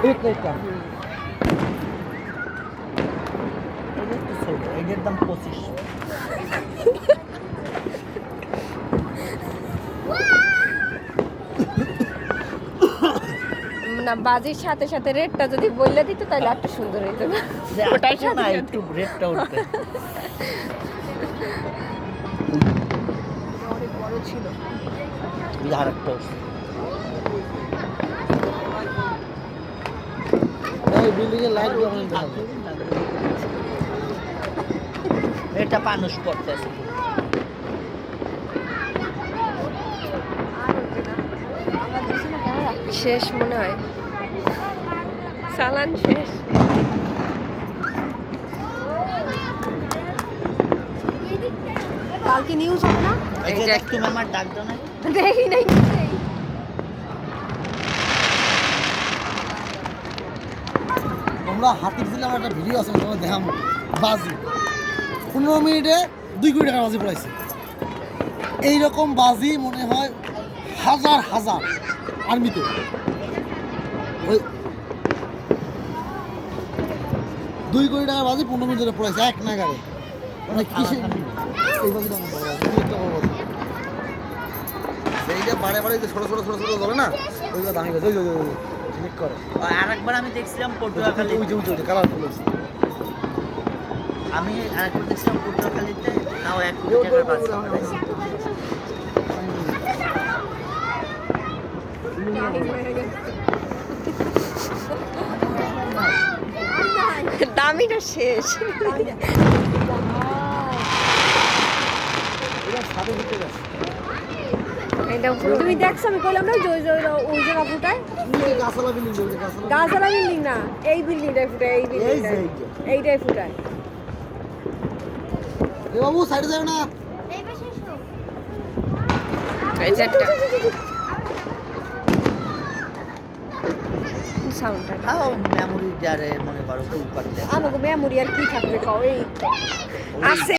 এটার দাম 25। না বাজির সাথে সাথে রেটটা যদি বললে দিত তাহলে একটু সুন্দর হইতো না ওটার সাথে না একটু রেটটা উঠবে। অনেক বড় ছিল। আর একটা বিল্ডিং এর লাইট এটা মানুষ করতেছে। শেষ মনে হয়, চালান শেষ। কালকে নিউজ হবে না? এই যে তুমি আমার ডাক দাও না। দেখি নাই। তোমরা হাতির ছিলাম একটা ভিডিও আছে তোমরা দেখাম বাজি 15 মিনিটে 2 কোটি টাকা বাজি পড়াইছে। এইরকম বাজি মনে হয় হাজার হাজার আর্মিতে। ওই 2 কোটি টাকা বাজি 15 মিনিট ধরে পড়াইছে এক নাগারে। মানে কিসে এই বাজিটা আমার বড় বাজি, একটা বড় বাজি। এইটা বারে বারে যে ছোট ছোট ছোট ছোট ধরে না ওইগুলো দামি বাজি ওই ক্লিক করে। আরেকবার আমি দেখছিলাম পটুয়াখালী, ওই যে কালারফুল আছে। আমি আরেকবার দেখছিলাম পটুয়াখালীতে, তাও 1 কোটি টাকার বাজি পড়াইছে। দামিটা শেষ। তুমি দেখছো আমি কইলাম না ওই জায়গা ফুটায় গাছালা বিল্ডিং গাছালা বিল্ডিং না, এই বিল্ডিংটাই ফুটায়, এই বিল্ডিংটাই এইটাই ফুটায়। এ বাবু সাইডে যাও না। এই যে একটা সাউন্ডটা তাও মেমোরি যারে মনে করো উপর থেকে আমাকে মেমোরি আর কি থাকবে কও এই আছে।